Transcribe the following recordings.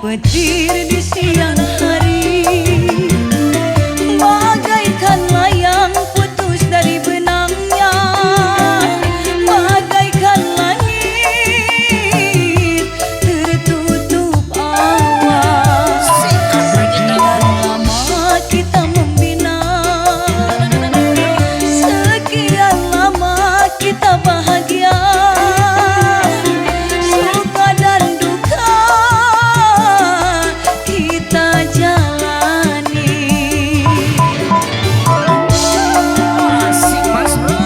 petir di siang hari, bagaikan layang putus dari benangnya, bagaikan langit tertutup awan. Sekian lama kita membina, sekian lama kita bahagia, suka dan duka kita jalani. Asik Mas Bro.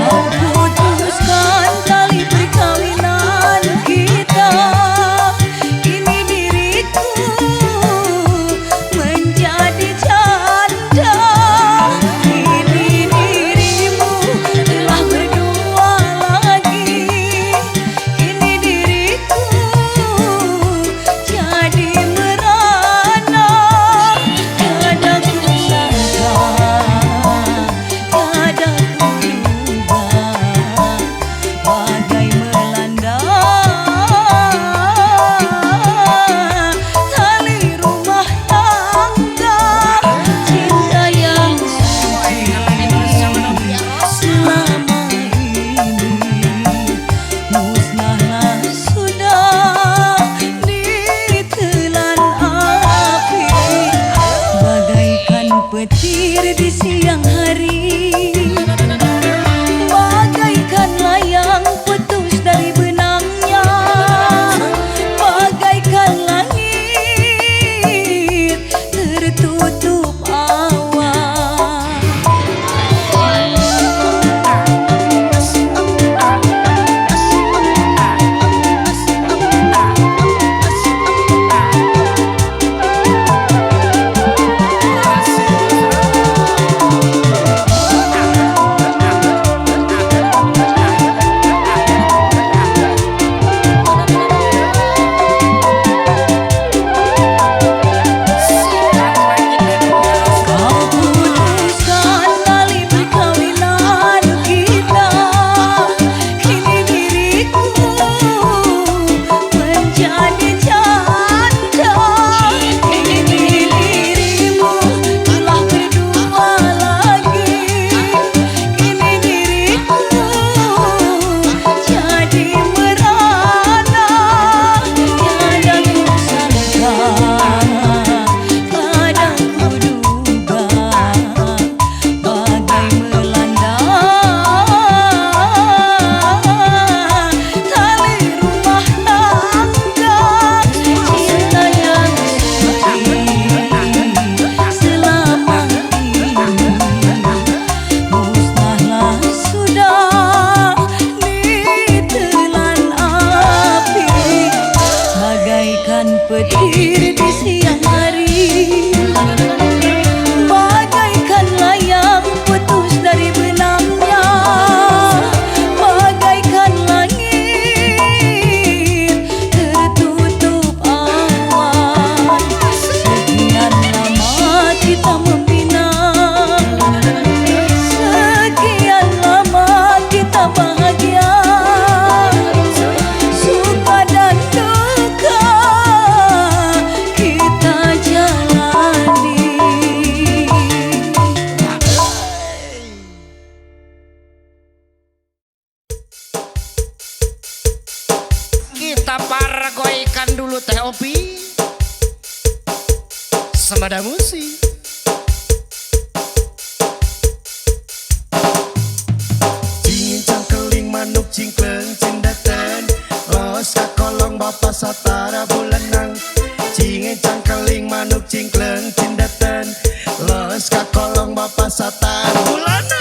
Kau putuskan tali perkawinan kita, kini diriku menjadi janda. Kini dirimu telah berdua lagi, kini diriku jadi merana. Kadang ku sangka, kadang ku duga, bagai melanda tali rumah tangga. Cinta yang suci selama ini musnahlah sudah ditelan api, bagaikan petir di siang hari, bagaikan layang putus dari benangnya, bagaikan langit tertutup awan. Kau putuskan tali perkawinan kita, kini diriku menjadi janda. Kini dirimu telah berdua lagi, kini diriku jadi merana. Kadang ku sangka, kadang ku duga, bagai melanda tali rumah tangga. Cinta yang suci selama ini musnahlah sudah ditelan api, bagaikan petir di siang hari, bagaikan layang putus dari benangnya, bagaikan langit tertutup awan. Sekian lama kita membina, sekian lama kita bahagia, suka dan duka kita jalani. Kita paragoikan dulu Teh Opi Semada Musik. Cingin cangkeling manuk cingkleng cindeten, los ka kolong bapa satara bulanang. Cingin cangkeling manuk cingkleng cindeten, los ka kolong bapa satara bulanang.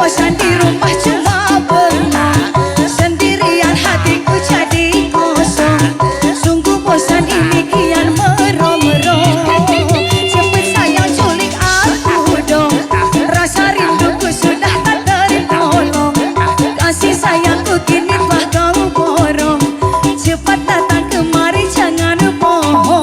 bosan di rumah cuma bengong. Sendirian hatiku jadi kosong. Sungguh bosan ini kian merong-rong. Cepet sayang culik aku dong. Rasa rinduku sudah tak tertolong. Kasih sayangku kini telah kau borong. Cepat datang kemari jangan bohong.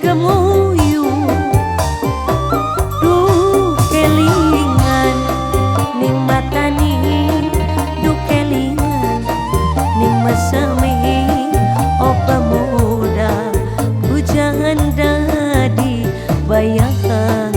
kemuyu duh kelingan ning matani duh kelingan ning masami oh pemuda hujan dadi bayangan.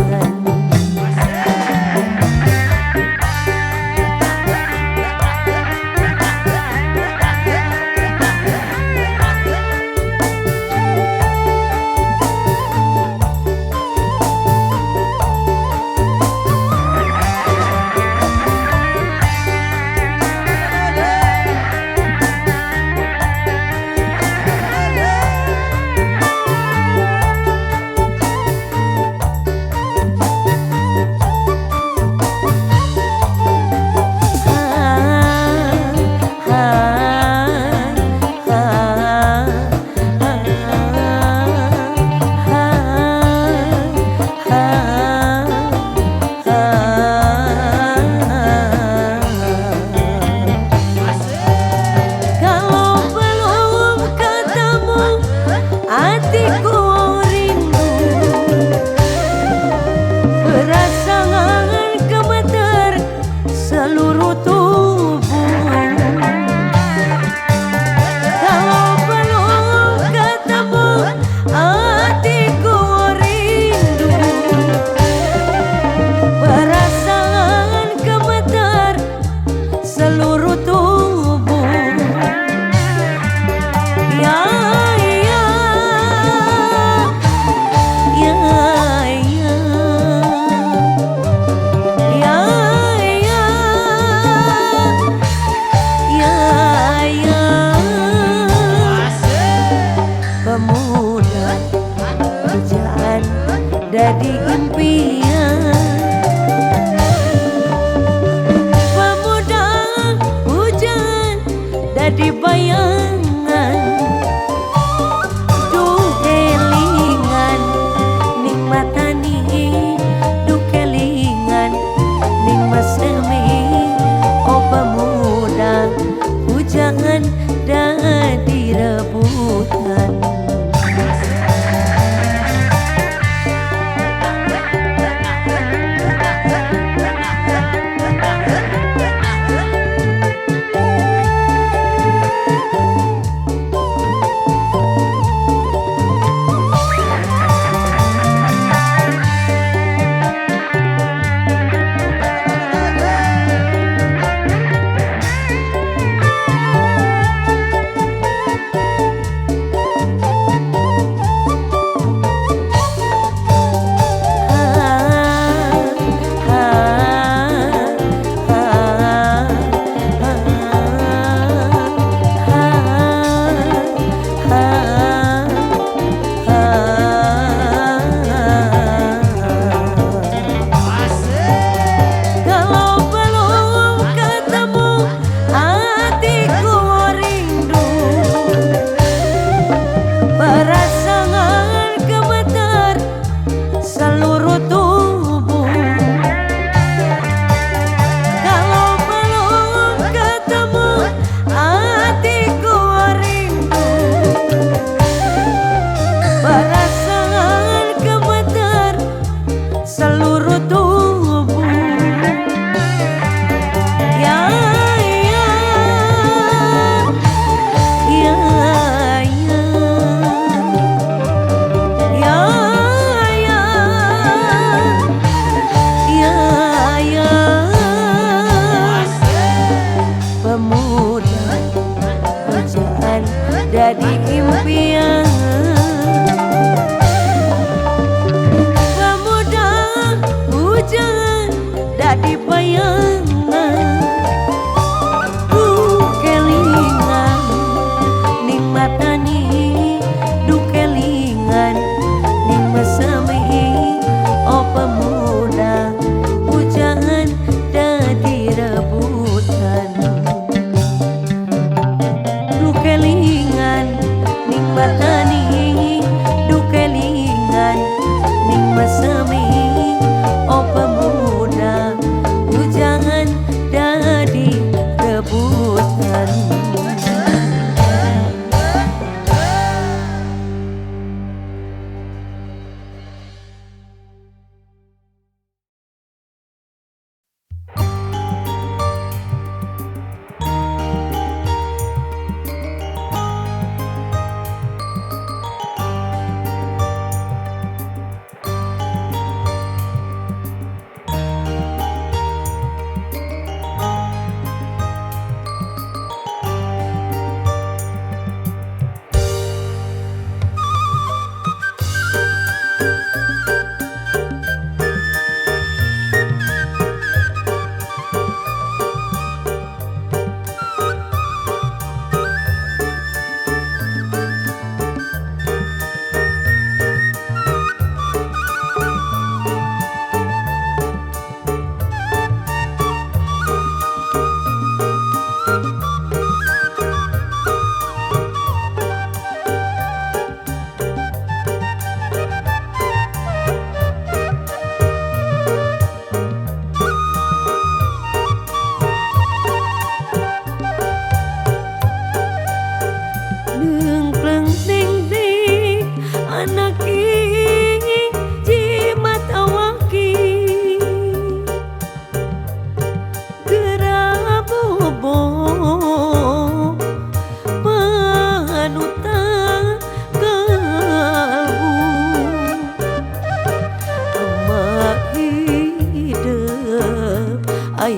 Jadi impian pemuda hujan jadi bayangan duh kelingan ning matani duh kelingan ning masemi oh pemuda hujan jadi rebutan.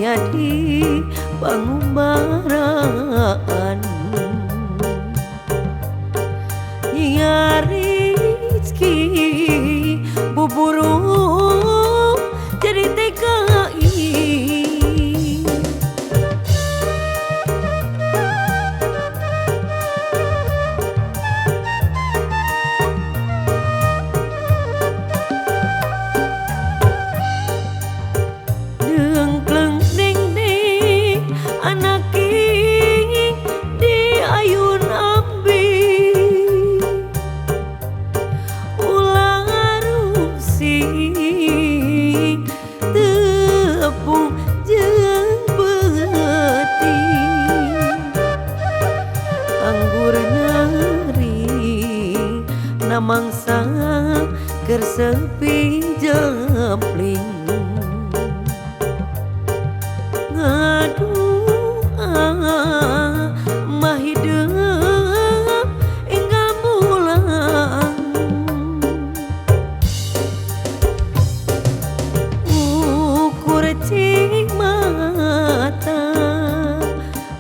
nyadi pangumbaraan nyari rezeki buburu jadi TKI dengkleng ding ding anak di ayun ambi ulang arusing tepung jeung beting anggur nyeri namangsa keur sepi jempling ngaduh mah hidup enggal mulang ukur cing mata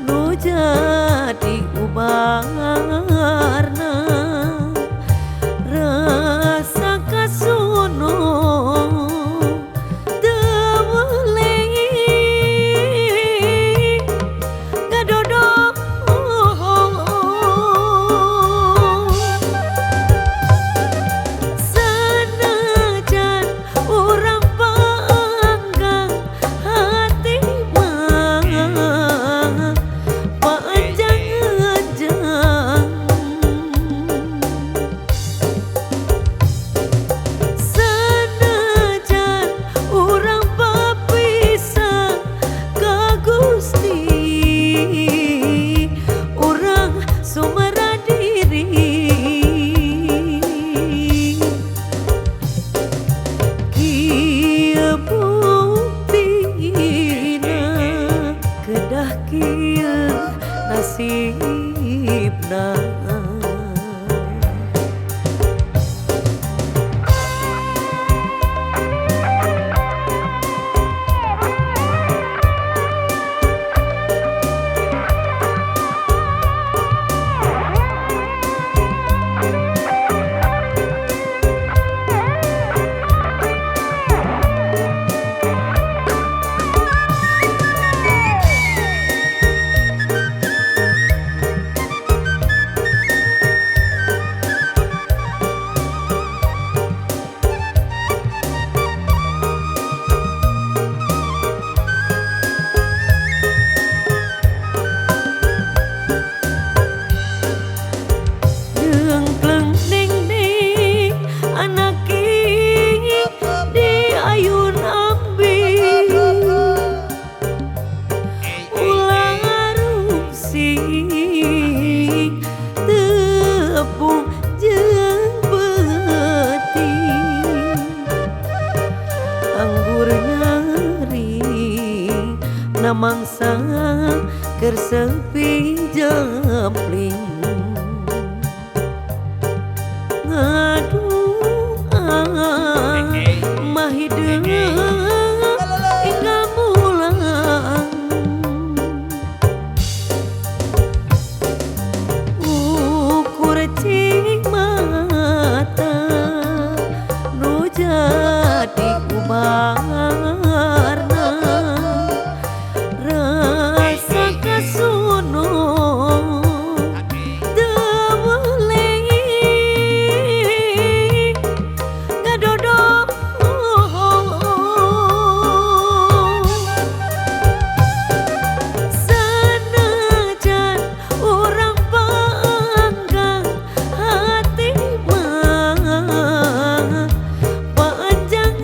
nu jadi ubarna rasa kasuno kedah kieu nasibna dengkleng ding ding anak di ayun ambi ulang arusing tepung jeung beting anggur nyeri namangsa keur sepi jempling ngaduh mah hidup enggal mulang ukur cing mata nu jadi ubarna rasa kasuno panjang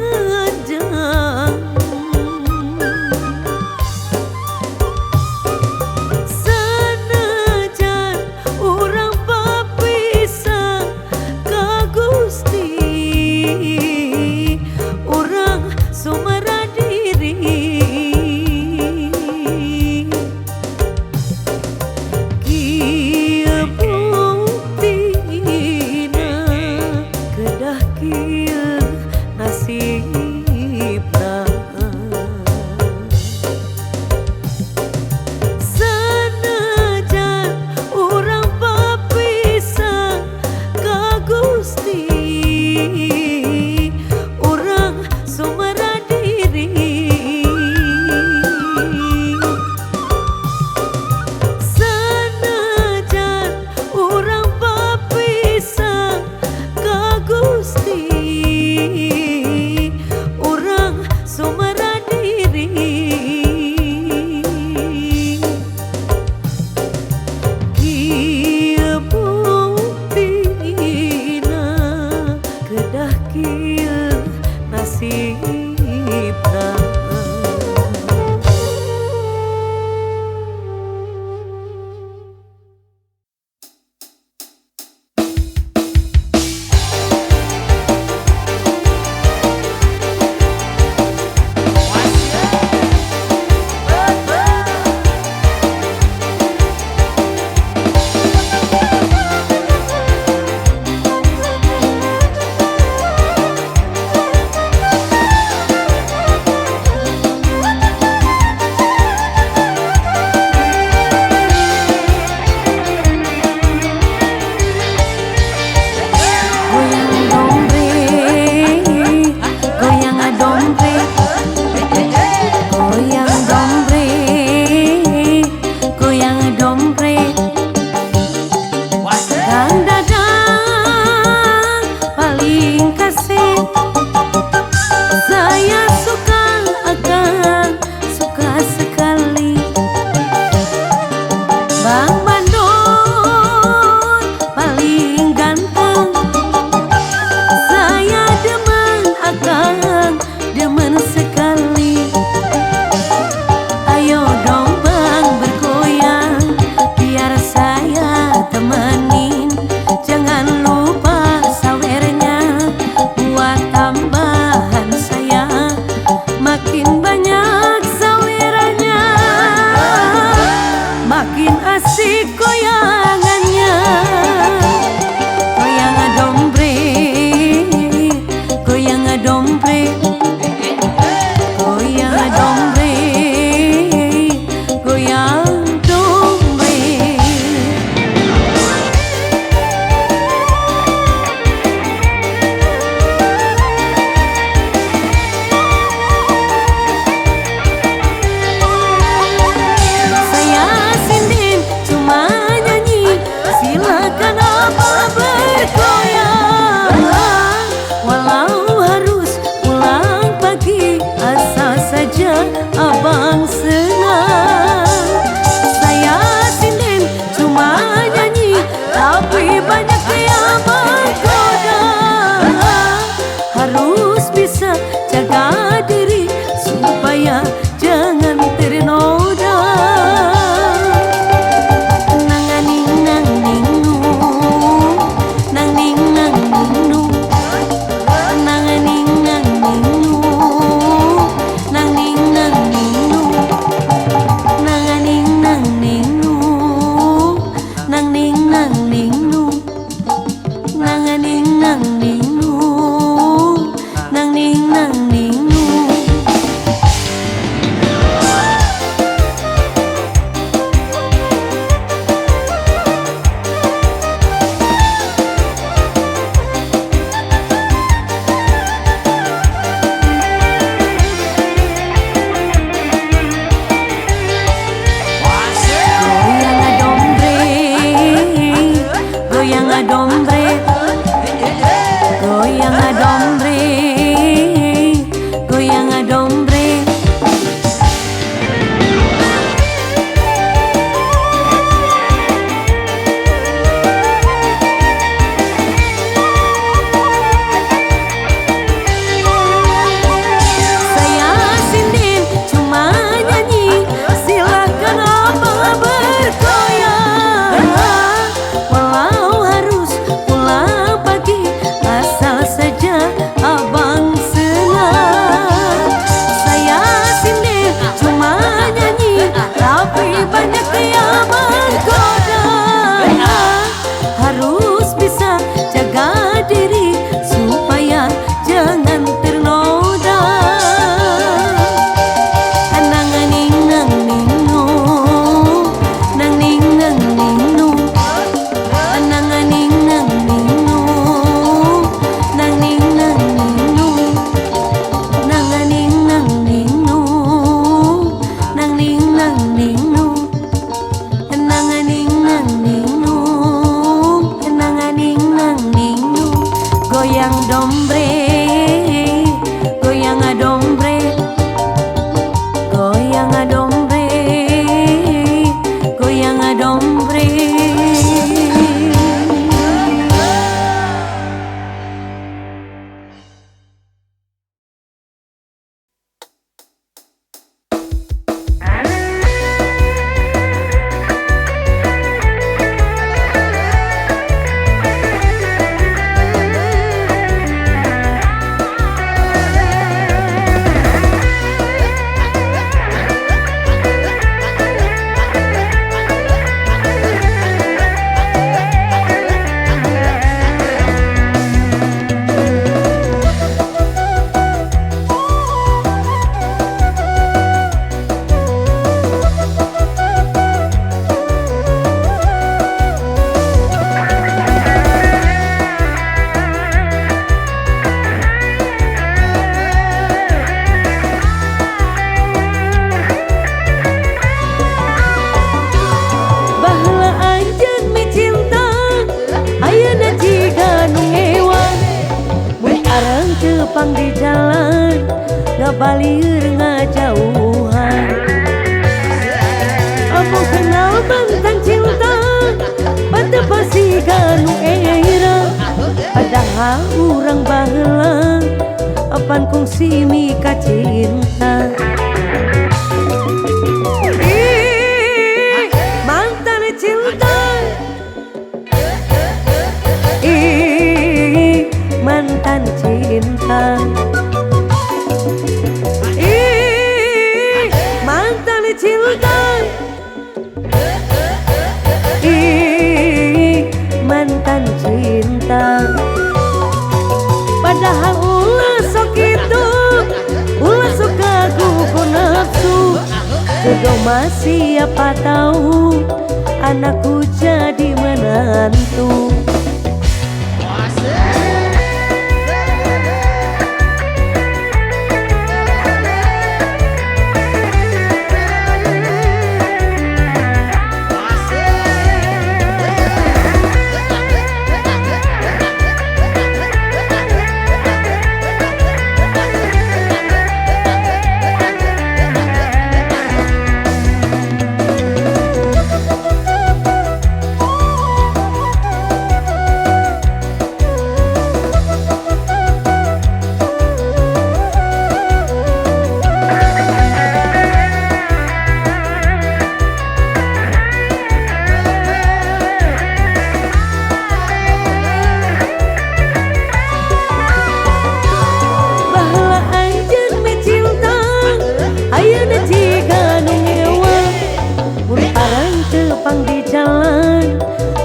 cipta. tepang di jalan, ngabalir ngajauhan. Aku kenal mantan cinta, pada pasti kanu era. Padahal orang baheula, apan kongsi mika cinta. Mantan cinta, mantan cinta, mantan cinta, mantan cinta. Padahal ulah sok itu, ulah suka ku nafsu. Jodoh masih apa tahu, anakku jadi menantu.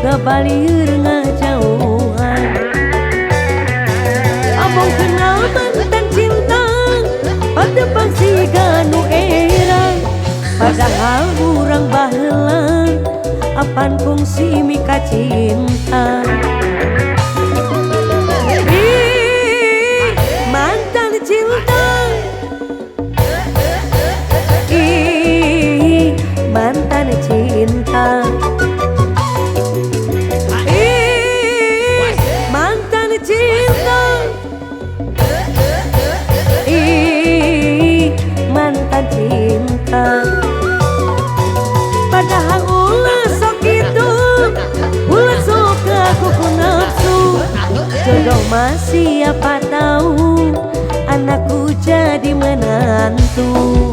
Ngabalir ngajauhan. Abang kenal mantan cinta, pada pasti kanu era. Padahal urang baheula, apan kongsi mika cinta. Mantan cinta, mantan cinta. Mantan cinta. Padahal ulah sok itu, ulah sok aku nafsu. Jodoh masih apa tahu, anakku jadi menantu.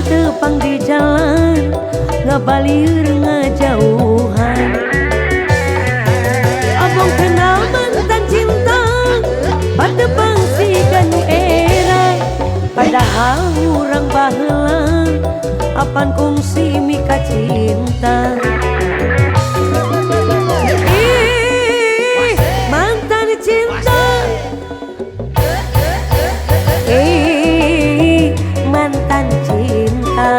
Tepang di jalan, ngabalir ngajauhan. Abang kenal mantan cinta, pada pasti kanu era. Padahal urang baheula, apan kongsi mika cinta. Mantan cinta, mantan cinta.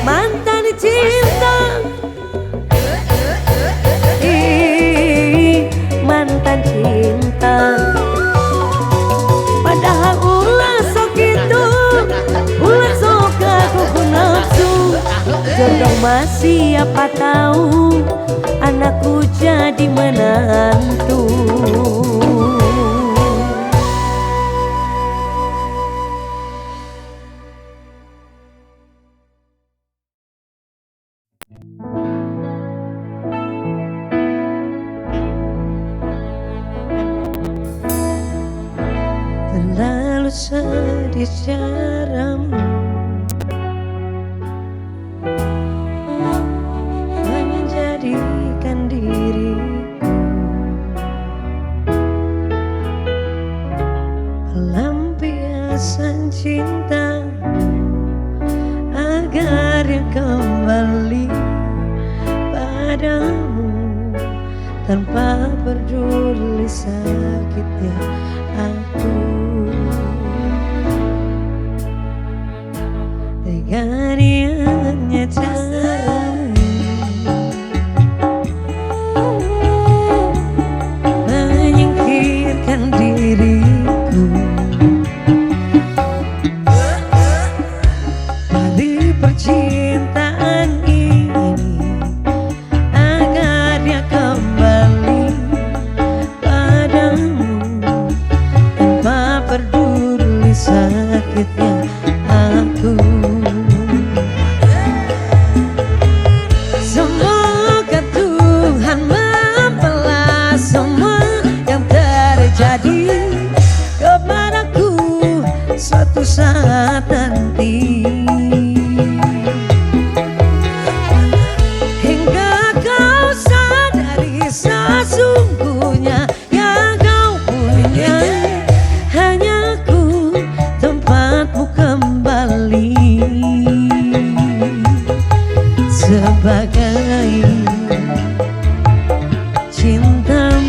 Mantan cinta, mantan cinta. Padahal ulah sok itu, ulah sok aku nafsu. Jodoh masih apa tahu, anakku jadi menantu. Terlalu menjadi caramu, menjadikan diriku pelampiasan cinta, agar yang kembali padamu tanpa peduli sakitnya aku. Dengan niatnya menyingkirkan diriku dari percintaan ini, agar dia kembali padamu tanpa peduli sakitnya aku. Semoga Tuhan membalas semua yang terjadi kepadaku suatu saat nanti, hingga kau sadari sesungguhnya yang kau punya hanya ku, tempatmu kembali sebagai cintamu.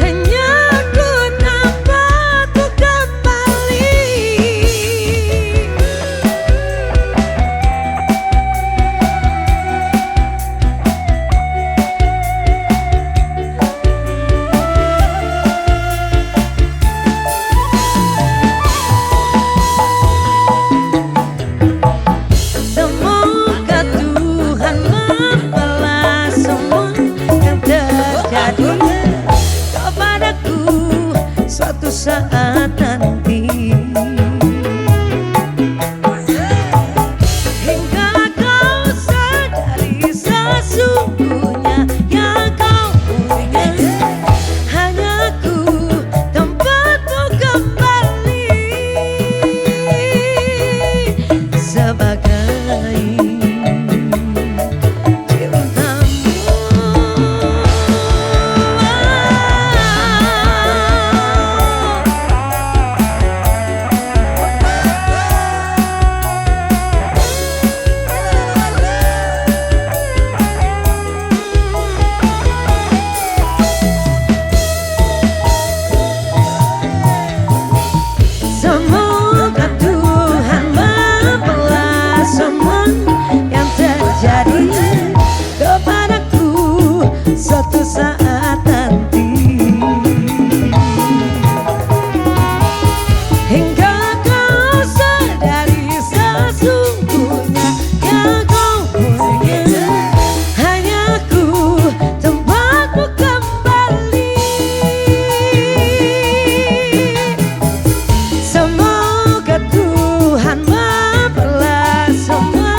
Hanya ku dapat kembali semoga Tuhan membalas semua yang terjadi kepadaku suatu saat nanti, hingga kau sadari sesungguhnya yang kau punya hanya ku, tempatmu kembali sebagai semoga Tuhan membalas semua yang terjadi kepadaku suatu saat nanti, hingga kau sadari sesungguhnya yang kau punya hanya ku, tempatmu kembali. Semoga Tuhan membalas semua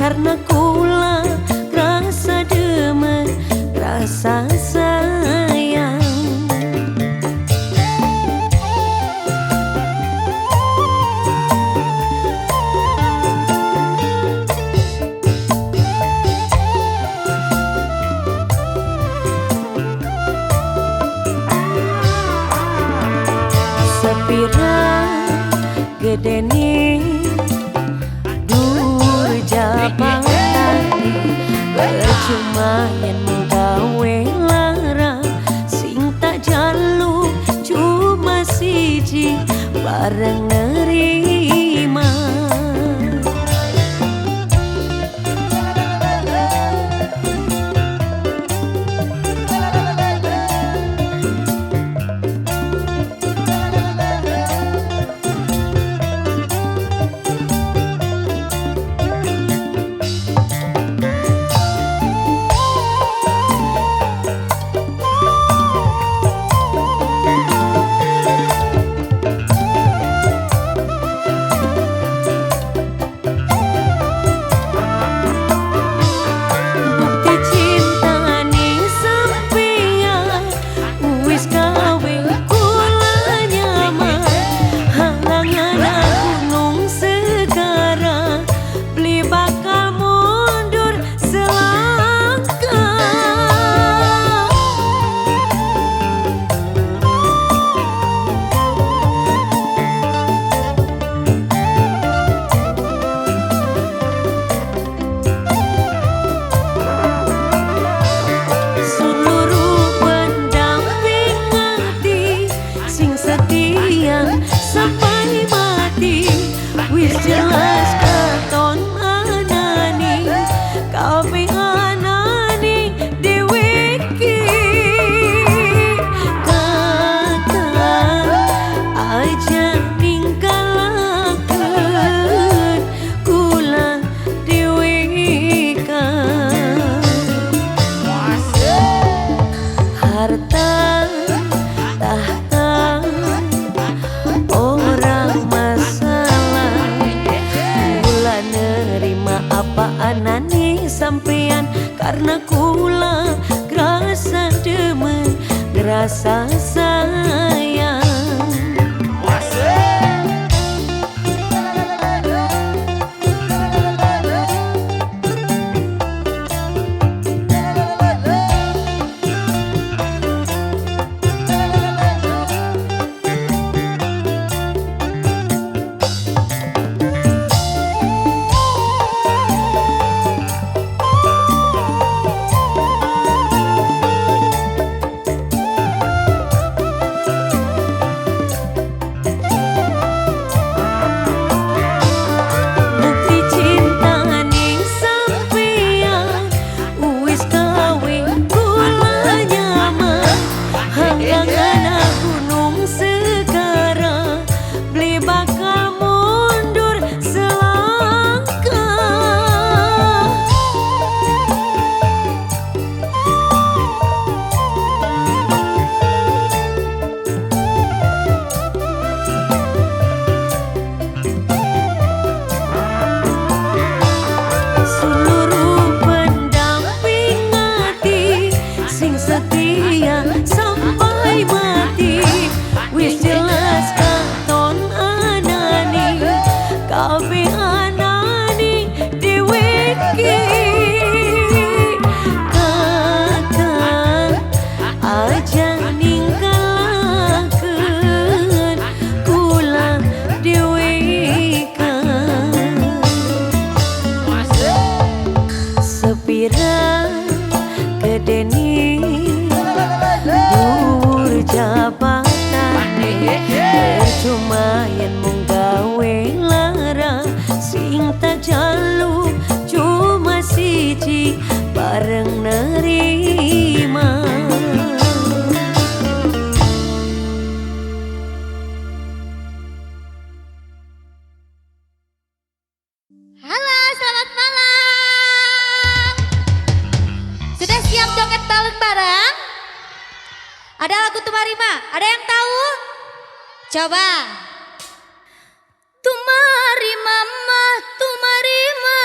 karena kula rasa demen, rasa sayang. Sepira gedeni dur jabatan, percuma yen gawe lara, sing tak jaluk cuma siji bareng nerima. Sampai mati wis jelas katon anani, kabeh anani dewe iki. Kata aja ninggalakeun kula dewe kan. Harta tahta orang masalah, kula nerima apa anani sampean, karena kula ngerasa demen, ngerasa sayang. Sampai mati wis jelas katon anani, kabeh anani dewe iki. Kata aja ninggalakeun kula dewe kan. Sepira gedeni dur jabatan, percuma yen mung gawe lara, sing tak jaluk cuma siji bareng nerima. Halo, selamat malam. Sudah siap joget bareng-bareng? Ada lagu Tumarima? Ada yang tahu? Coba. Tumarima, Tumarima.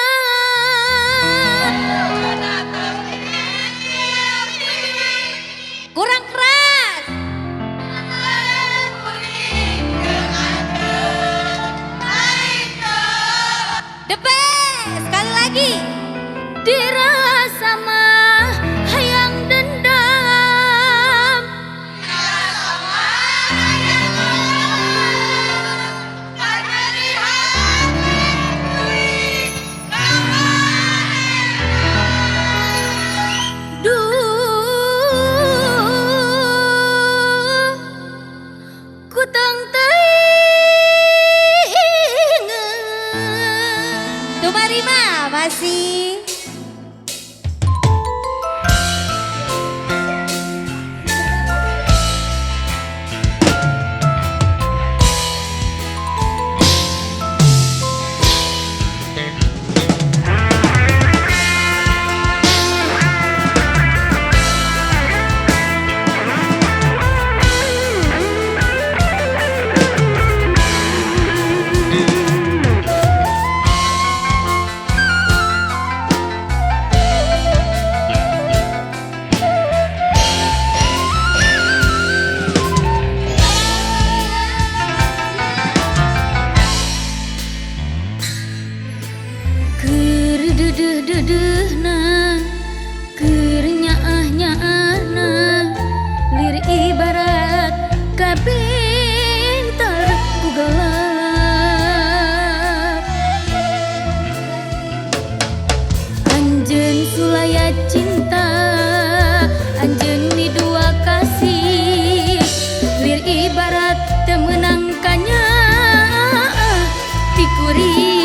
dirasa mah hayang dendam. Duh, ku teng teuing. Tuh mari mah masih. Dedehna keur nyaah-nyaahna lir ibarat kabintar ku gelap. Anjeun sulaya cinta, anjeun di dua kasih lir ibarat teu meunang kanyaah ti kuring.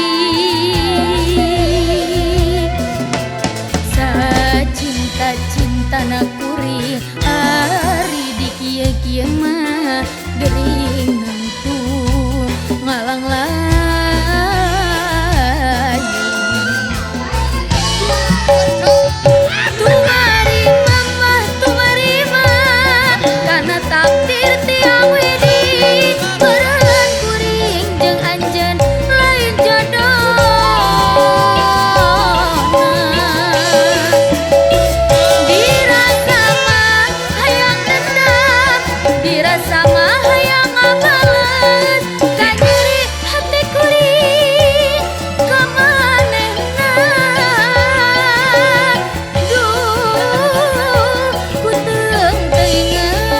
Cinta-cintana kuring ari di kieu-kieu mah gering nantu ngalang layang. Tumarima karena takdir tiang wedi perangan kuring jeung anjeun lain jodoh. Dirasa mah hayang ngabales ka nyeri hati kuring ka manehna. Duh, ku teuing teuingan.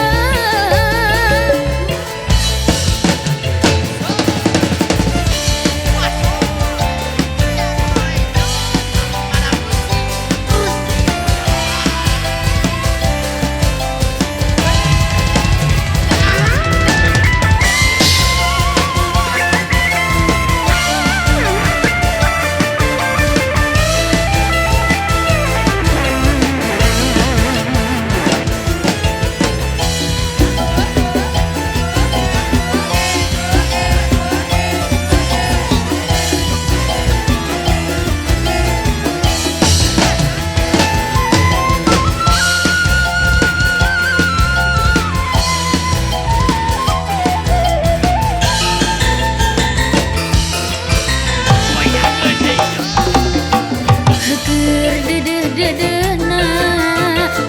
Keur dedeh-dedehna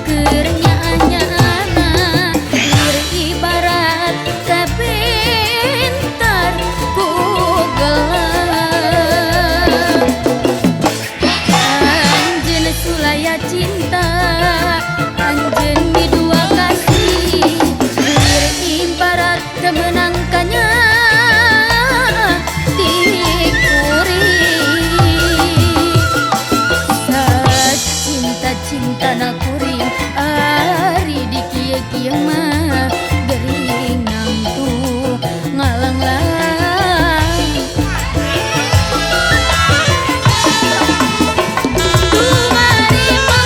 keur nyaah-nyaahna lir ibarat kabintar ku gelap. Anjeun sulaya cinta, anjeun di dua kasih lir ibarat teu meunang kanyaah ti kuring. Cinta-cintana kuring ari di kieu-kieu mah gering nantu ngalang layang. Tumarima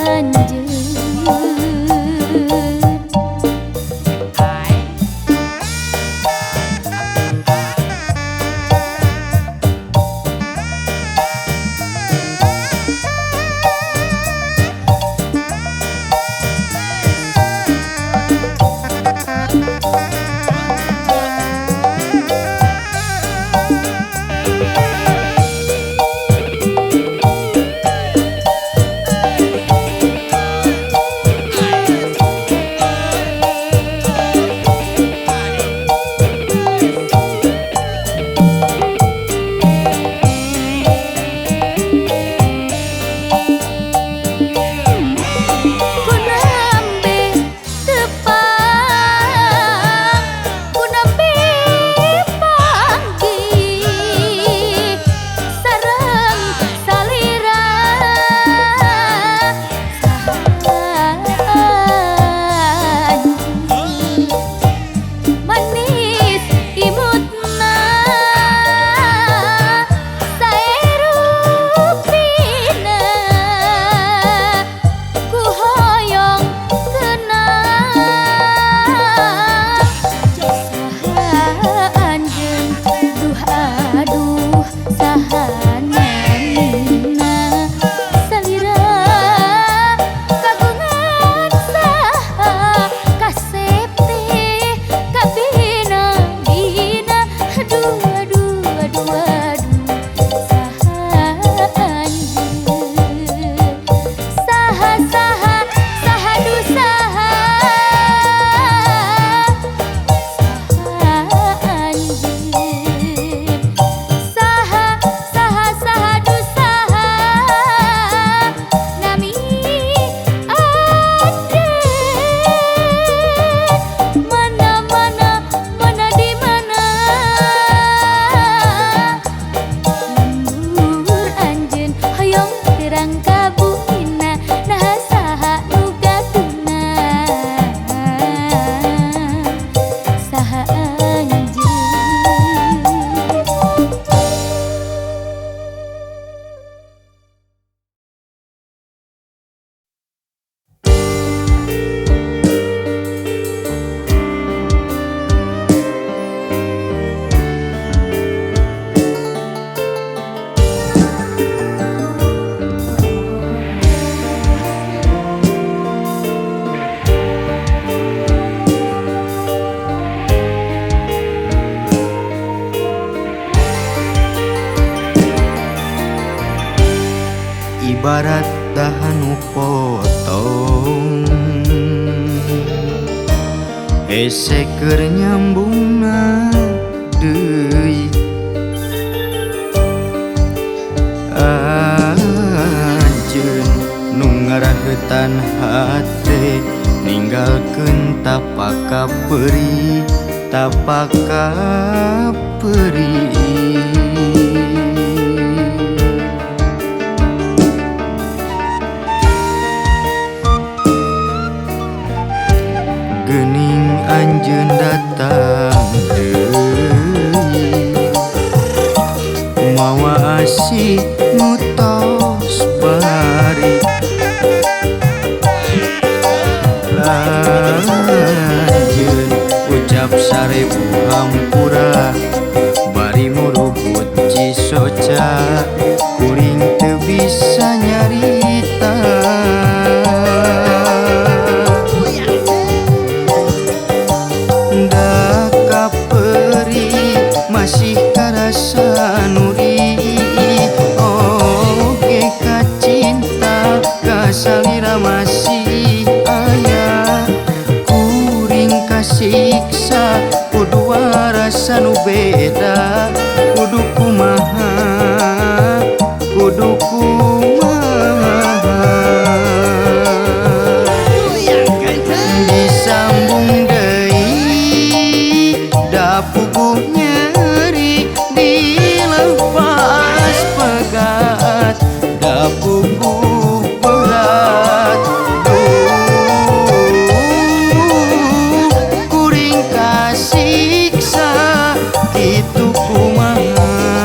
anjeun. Ibarat dahanu potong hese keur nyambungna deui anjeun nu ngaraheutan hate ninggalkeun tapaka peuri geuning anjeun datang deui kumaha asih nu tos bari lanjeun ucap sarebu hampura bari murubut cisoca kuring teu bisa nyarita masih karasa nuri oge ka cinta kasalira masih aya kuring kasiksa kudu rasa nu beda kudu kumaha disambung deui da puguhnya dilepas pegat da puguh berat kuring kasiksa kitu kumaha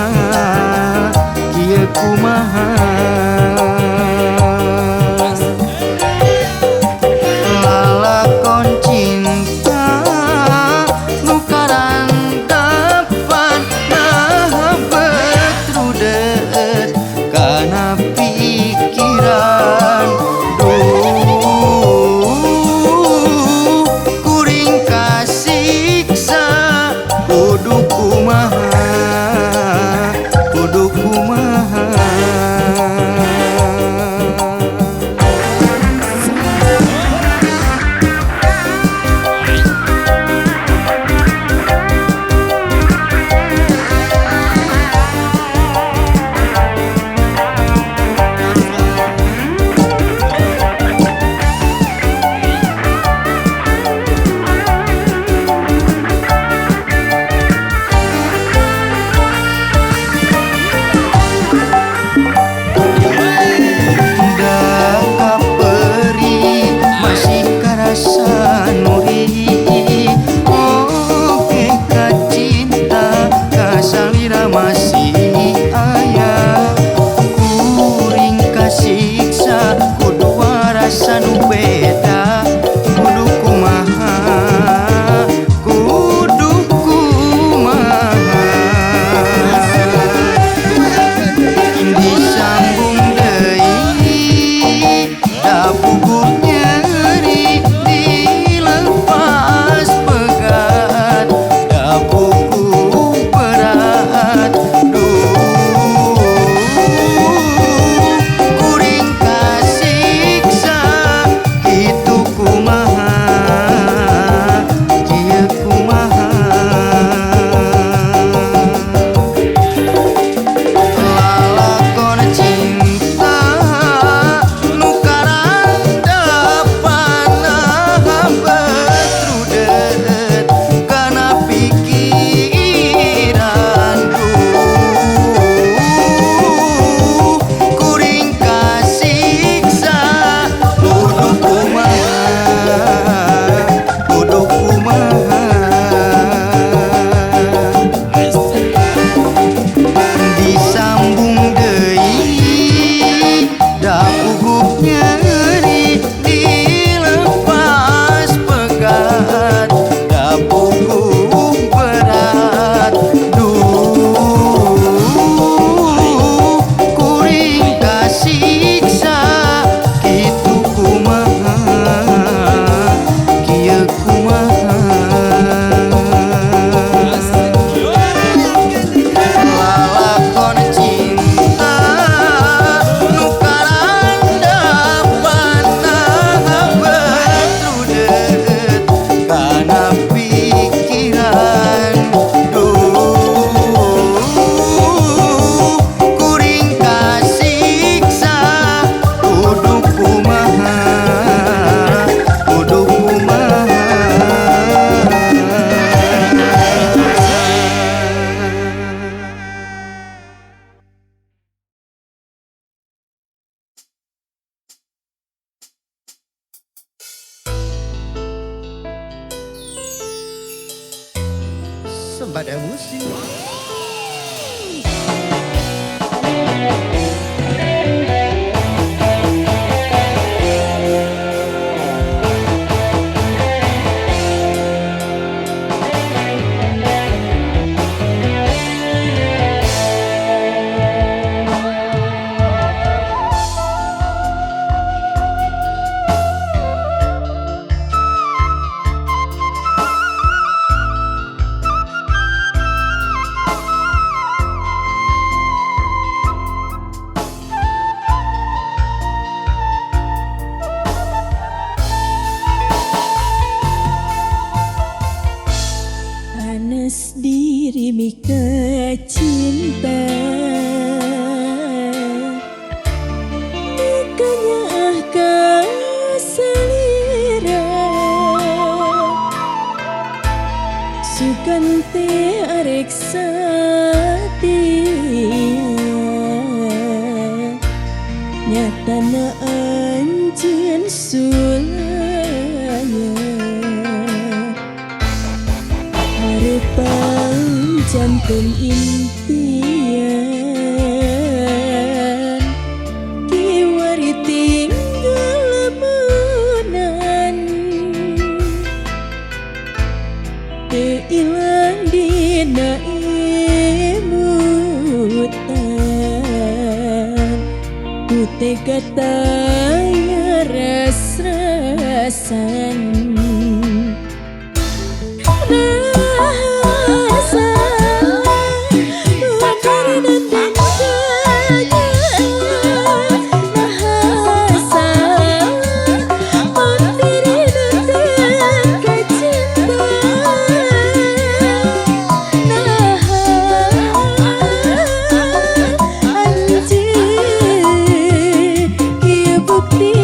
kudu beda, kudu kumaha, kudu kumaha. Disambung deui da puguh nyeri dilepas pegat, da puguh berat. Kuring kasiksa kitu kumaha, kieu kumaha. Lalakon cinta nu karandapanah betrudet kana pikiran. Kuring kasiksa kudu kumaha, kudu kumaha. Disambung deui da puguh nyeri dilepas pegat, da puguh berat. Kuring kasiksa kitu kumaha, kieu kumaha. Lalakon cinta nu karandapanah betrudet kana pikiran. Kuring kasiksa kudu kumaha, kudu kumaha. Sembada musik. Panas diri mika cinta, mikanya ah selera, sugante arek satia, nyatana anjeun sulaya. Harapan jantung impian kiwari tinggal lemunan, teu ilang dina imutan, ku tega taya ras-rasan. Bukti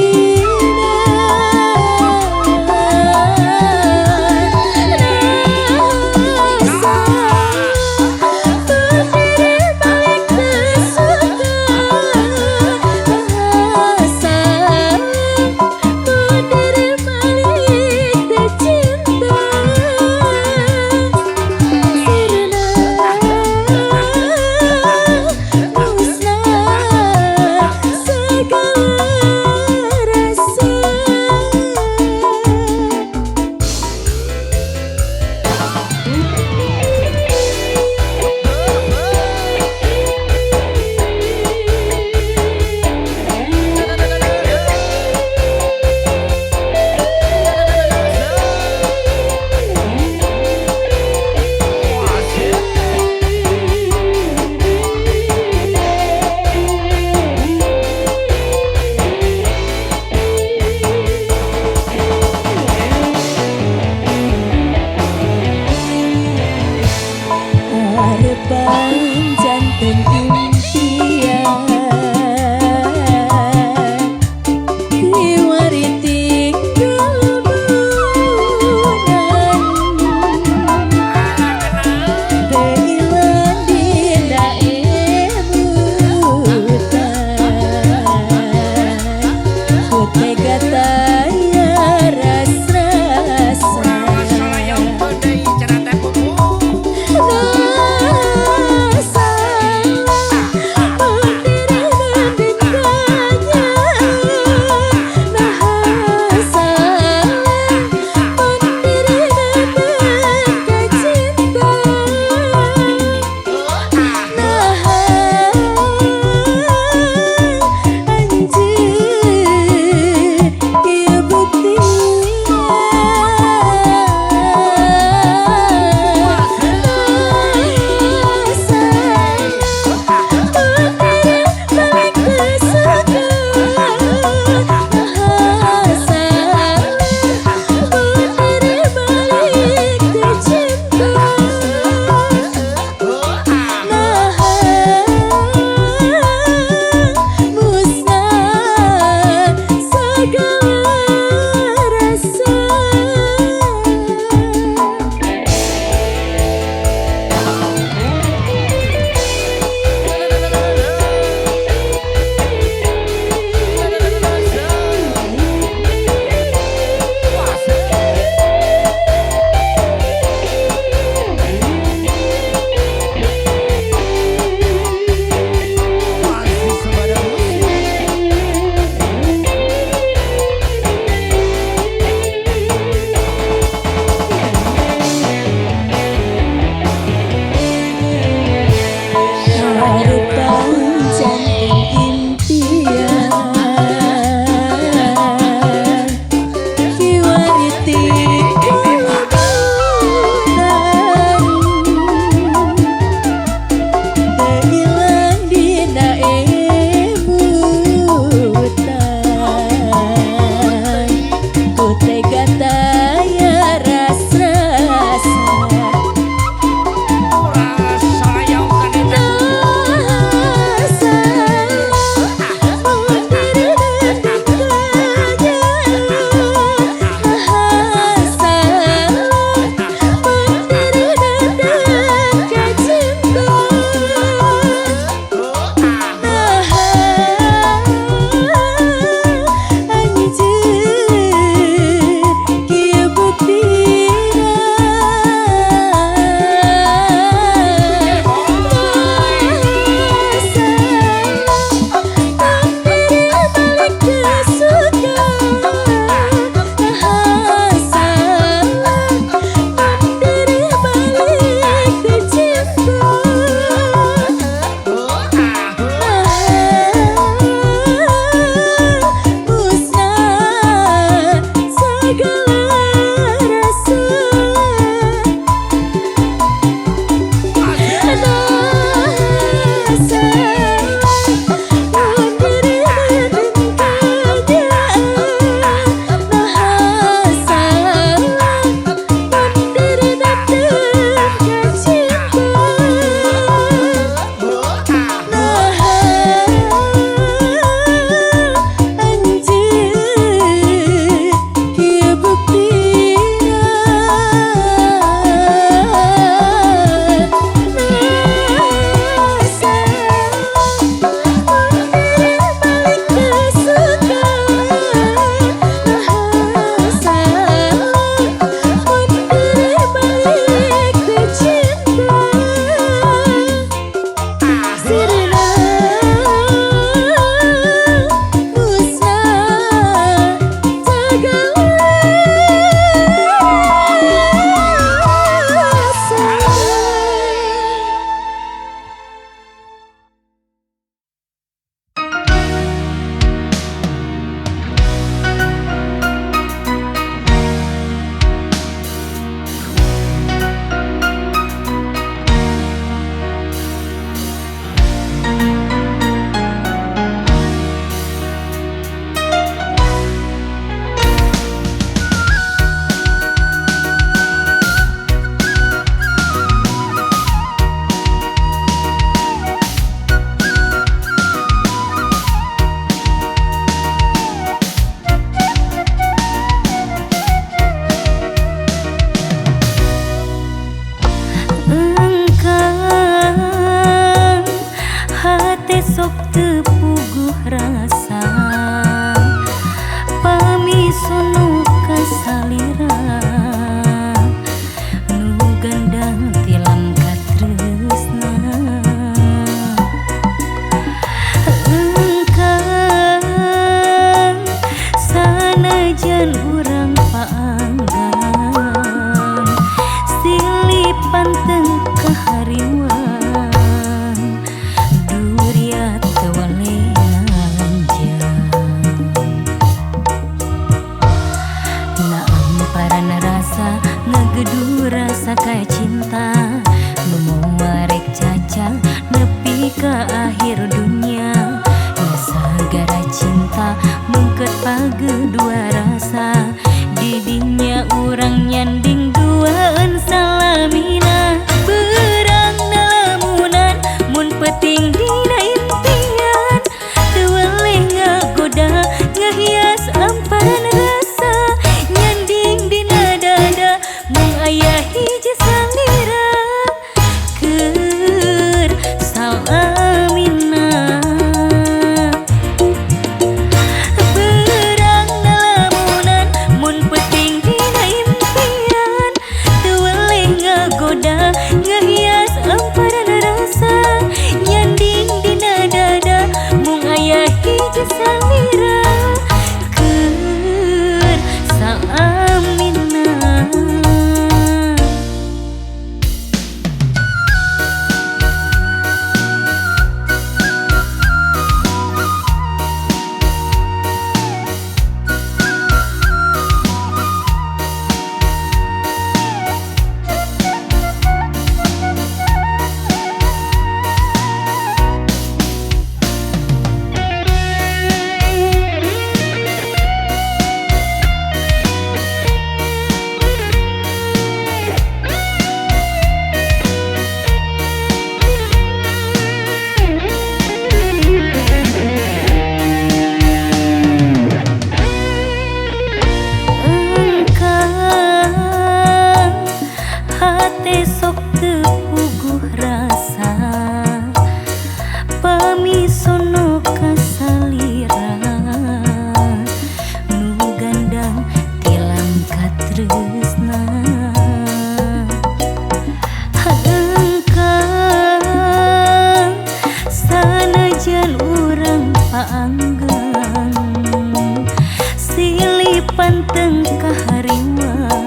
panteng kaharimang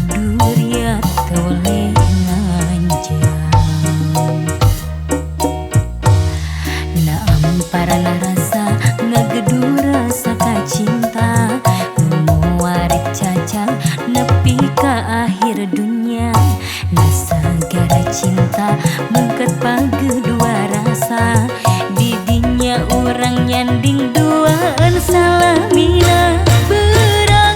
Duriat toleh nganjang Naam parana rasa ngagedu rasa kacinta Muarik cacang nepi ka akhir dunia Nasagara cinta mengket pagedua rasa Didinya orang nyanding duaan salamina berang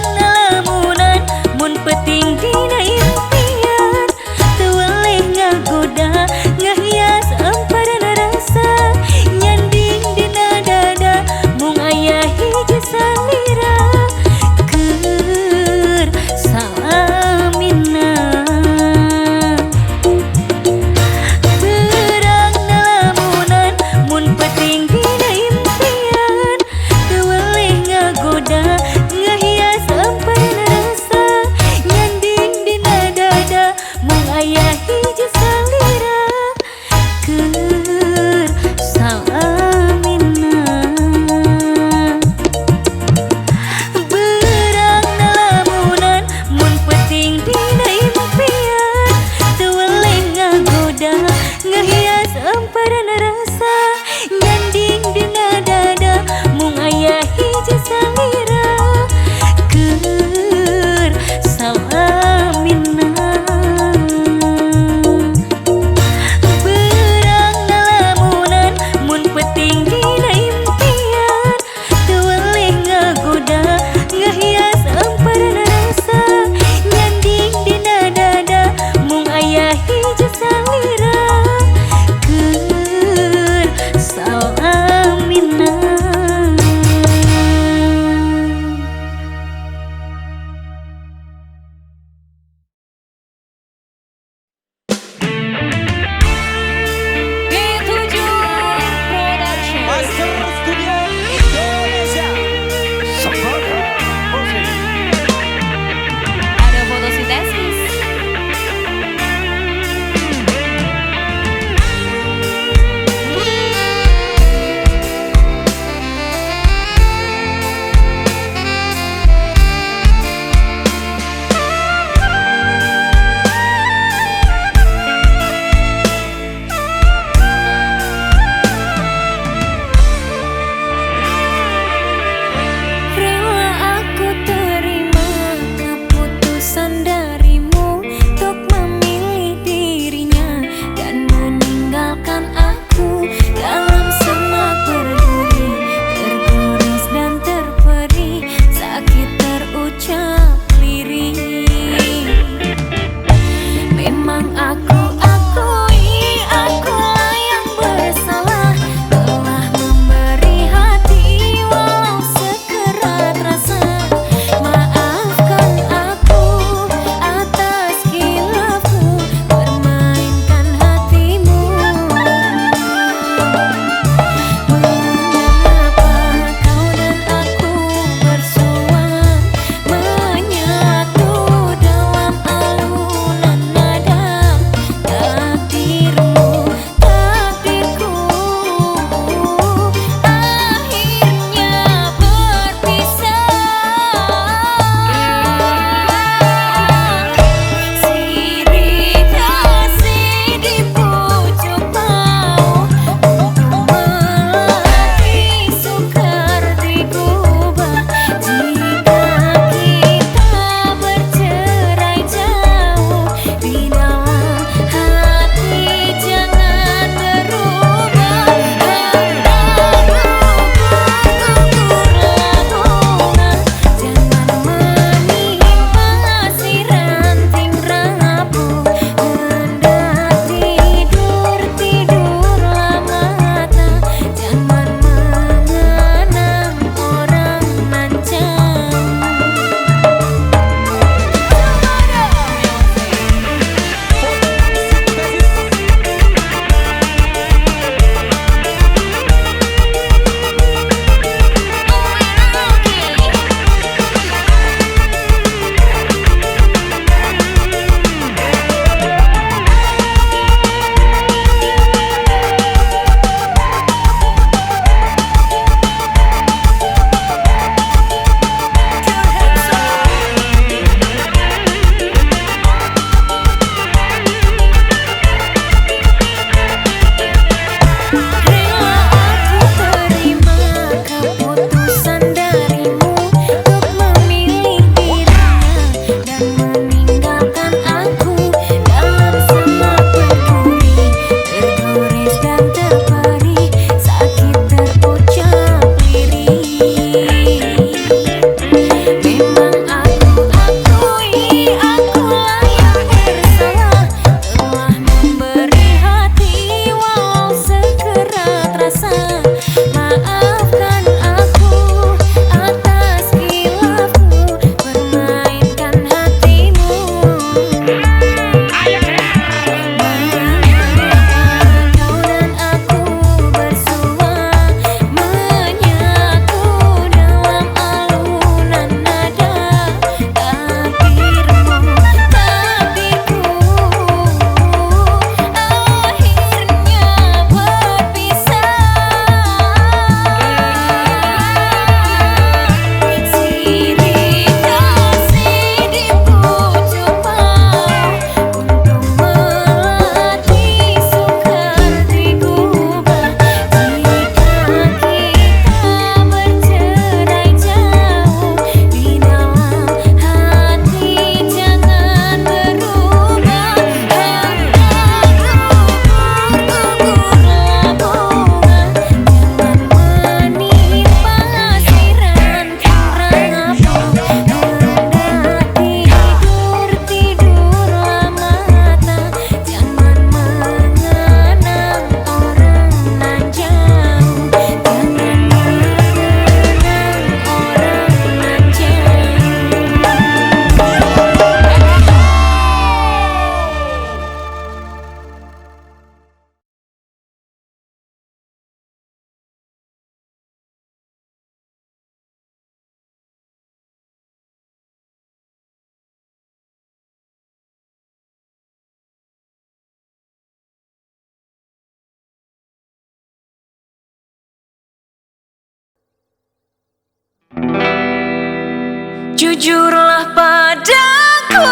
Jujurlah padaku,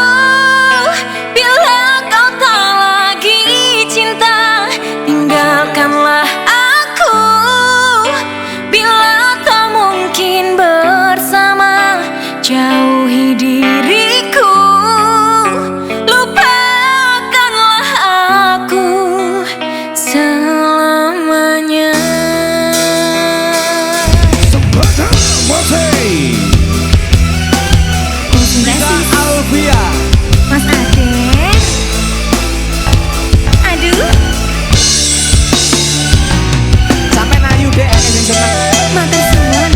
bila kau tak lagi cinta, tinggalkanlah aku. Bila tak mungkin bersama, jauhi diriku, lupakanlah aku selamanya. Alvia, Mas Ade. Aduh, sampai nayu deh yang seneng. matur suwun.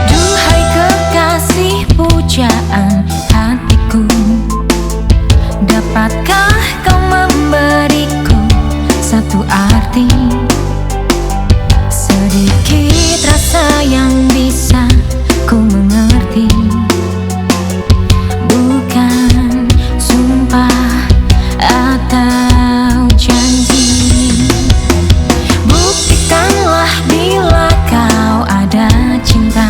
Duhai kekasih pujaan hatiku, dapatkah kau memberiku satu arti, sedikit rasa yang bisa ku mengerti? Bukan sumpah atau janji. Buktikanlah bila kau ada cinta,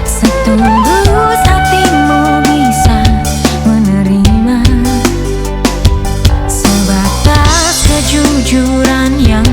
setulus hatimu bisa menerima, sebatas kejujuran yang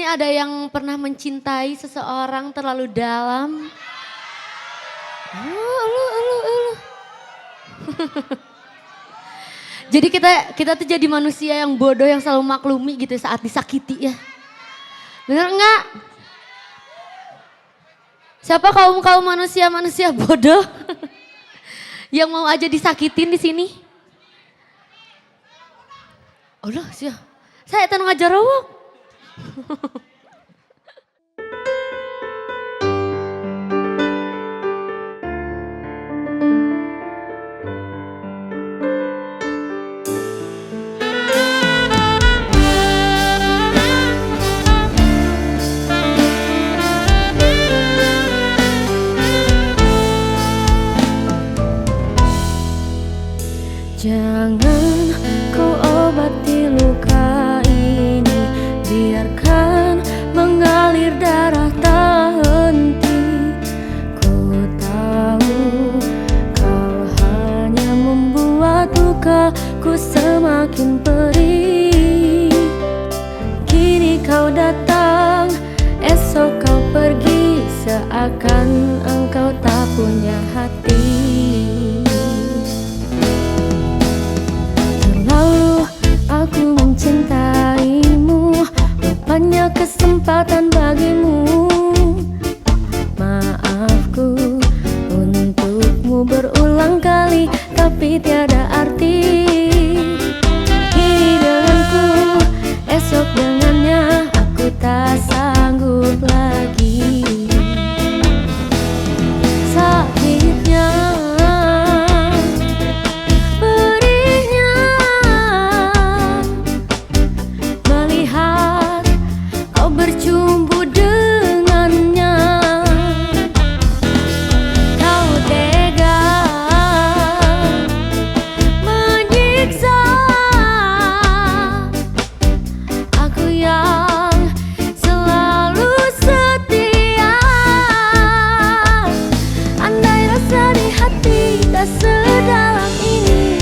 sini ada yang pernah mencintai seseorang terlalu dalam? Lu. Jadi kita tuh jadi manusia yang bodoh yang selalu maklumi gitu saat disakiti ya. Bener enggak? Siapa kaum manusia bodoh yang mau aja disakitin di sini? Oh loh, saya tanah ngajar rawok. Jangan kau obati luka ini, biarkan mengalir darah tak henti. Ku tahu kau hanya membuat lukaku semakin perih. Kini kau datang, esok kau pergi, seakan engkau tak punya hati. Aku mencintaimu, rupanya kesempatan bagimu. Maafku untukmu berulang kali, tapi tiada arti. Kini denganku, esok dengannya, aku tak sanggup lagi. Sakitnya, bercumbu dengannya. Kau tega menyiksa aku yang selalu setia. Andai rasa di hati tak sedalam ini,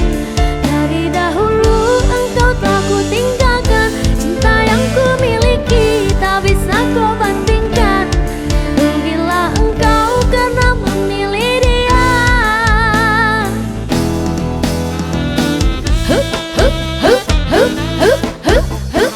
dari dahulu engkau telah ku tinggalkan. Cinta yang ku miliki tak bisa kau bandingkan. Rugilah engkau karena memilih dia. Hup, hup, hup, hup, hup, hup, hup.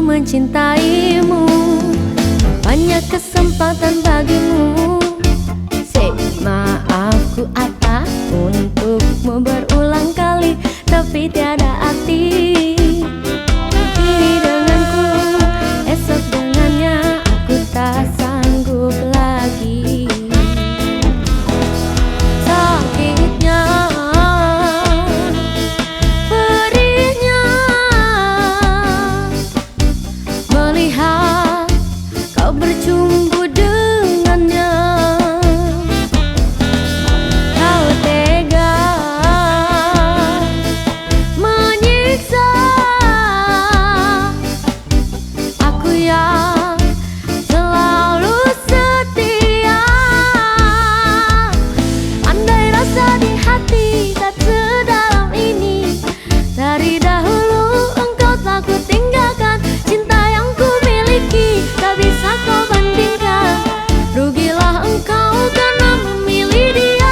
Mencintaimu, banyak kesempatan bagimu. Say maafku apa untukmu berulang kali, tapi tiada arti. Kini denganku, esok dengannya, aku tak sanggup lagi. Sakitnya, melihat kau bercumbu dengannya. Kau tega menyiksa aku yang selalu setia. Andai rasa di hati tak sedalam ini, dari dahulu engkau telah ku tinggalkan. Cinta yang ku miliki tak bisa kau bandingkan. Rugilah engkau karena memilih dia.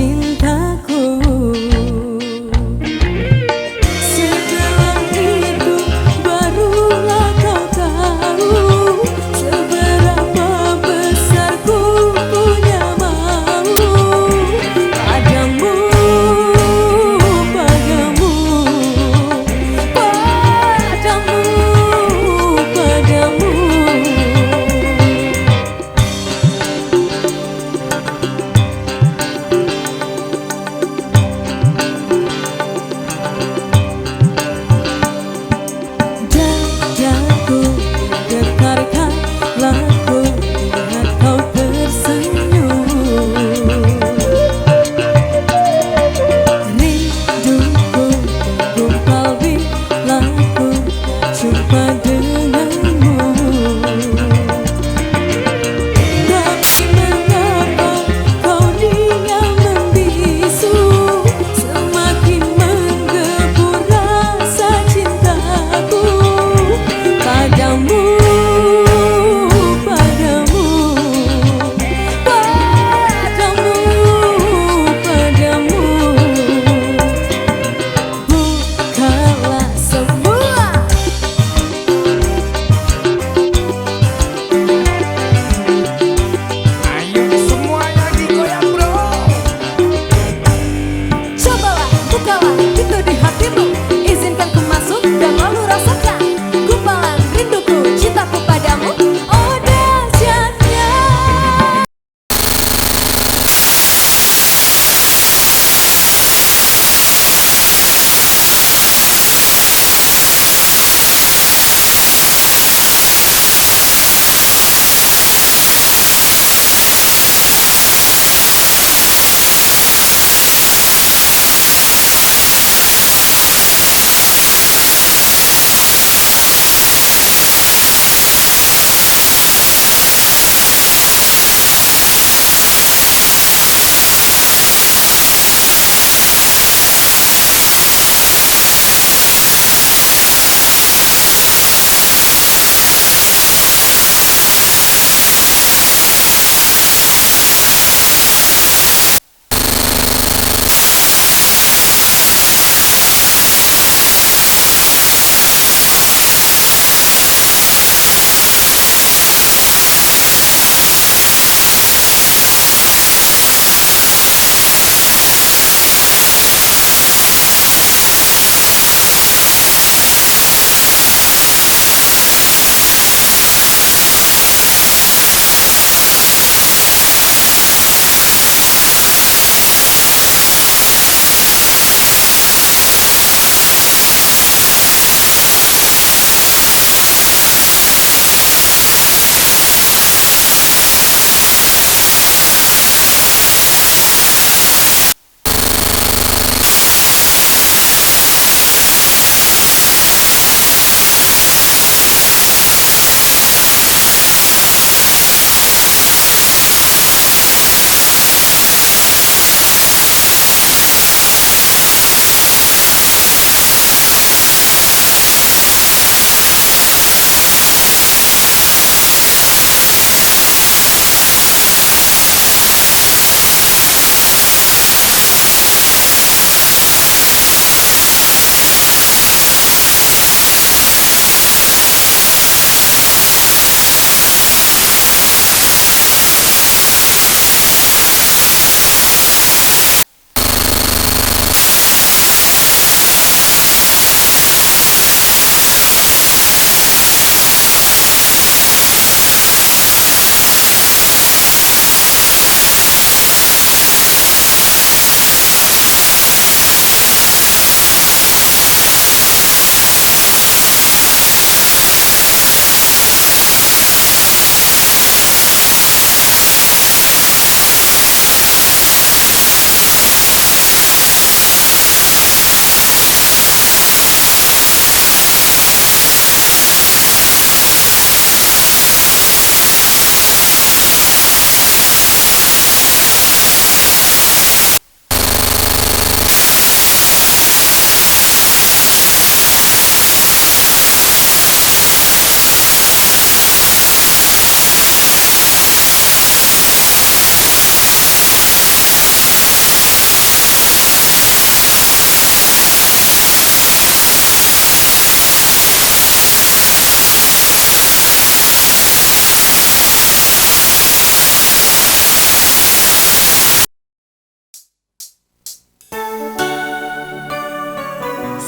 cintaku. Setelah itu barulah kau tahu seberapa besar ku punya mau padamu, padamu, padamu, padamu.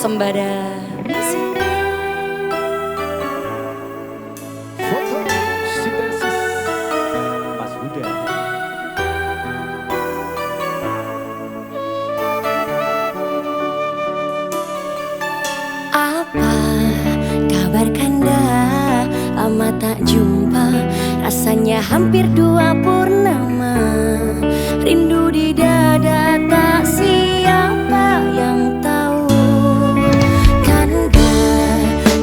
Sembada Fotosintesis Mas Huda. Apa kabar Kanda? Lama tak jumpa, rasanya hampir 2 purnama. Rindu di dada, tak siapa yang tahu. Kanda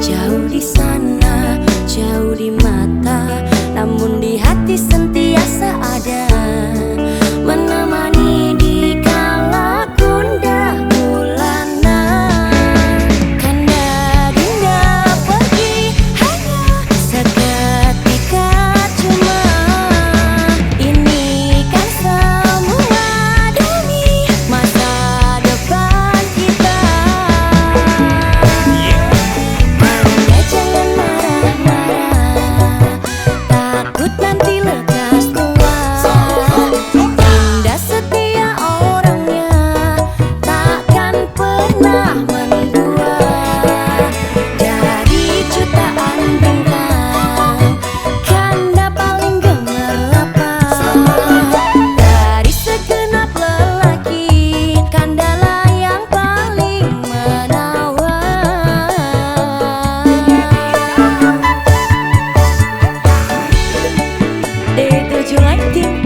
jauh di sana, jauh di mata, namun di hati sentiasa ada, menemani di kala gundah gulana. Kanda dinda pergi hanya seketika, cuma ini kan semua demi masa depan kita. Kanda jangan marah-marah, takut nanti lekas tua. Dinda setia orangnya, takkan pernah mendua. Dari jutaan bintang, Kanda paling gemerlapang. Dari segenap lelaki, Kandalah yang paling menawan. D7 Lighting.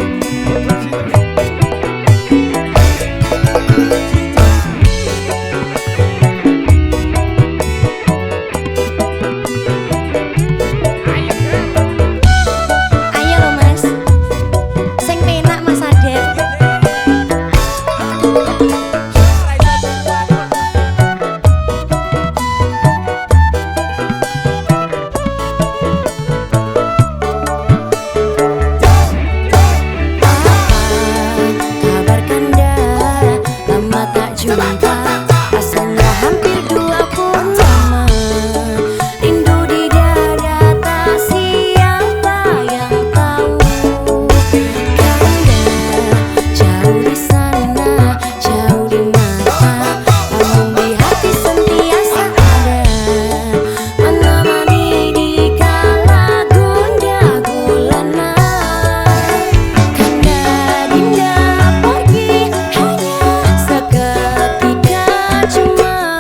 Ayo lo mas, sing penak mas Adet. Kabar Kanda, lama tak jumpa, rasanya hampir 2 purnama. Rindu di dada, tak siapa yang tahu. Kanda jauh di sana, jauh di mata, namun di hati sentiasa ada, menemani di kala gundah gulana. Kanda dinda pergi hanya seketika, cuma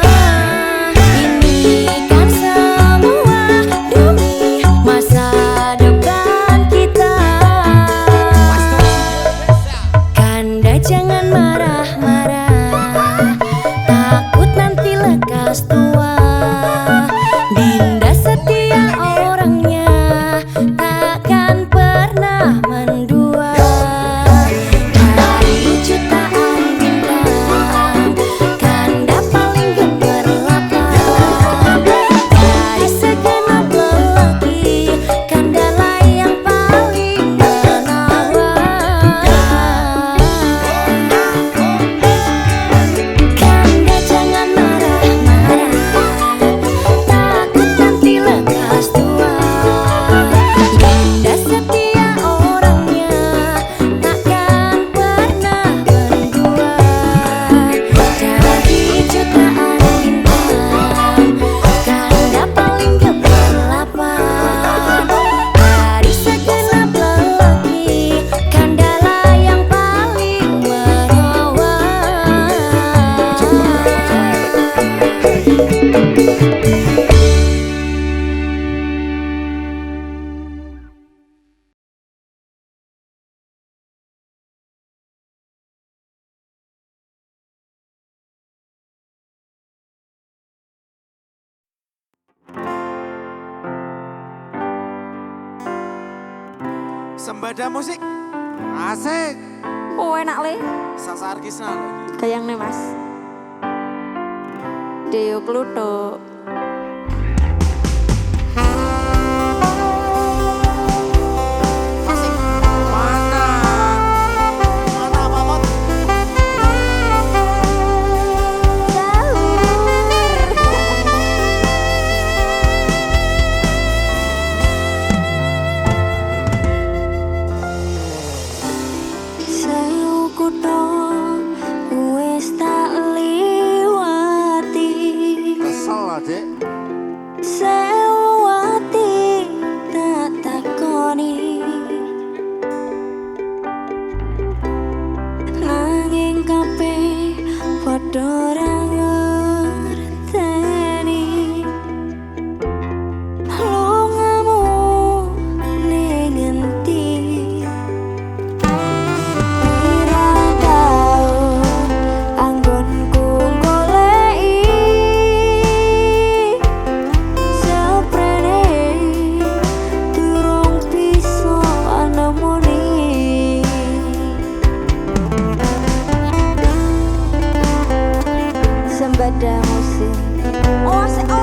ini kan semua demi masa depan kita. Kanda jangan marah-marah, takut nanti lekas tua. Dinda setia orangnya, takkan pernah mendua. Dari jutaan bintang, Kanda paling gemerlapang. Dari segenap lelaki, Kandalah yang paling menawan. Kanda jangan marah-marah, takut nanti lekas tua. Dinda setia orangnya, takkan pernah mendua. Dari jutaan bintang, Kanda paling gemerlapang. Dari segenap lelaki, Kandalah yang paling menawan. Sembada musik asik. Oh enak le, Sasar Kisna lagi. kayang nih mas. Deo Kluto. Mana? Mana Mamot? Seukutho wis tak liwati. beda musim. Oh,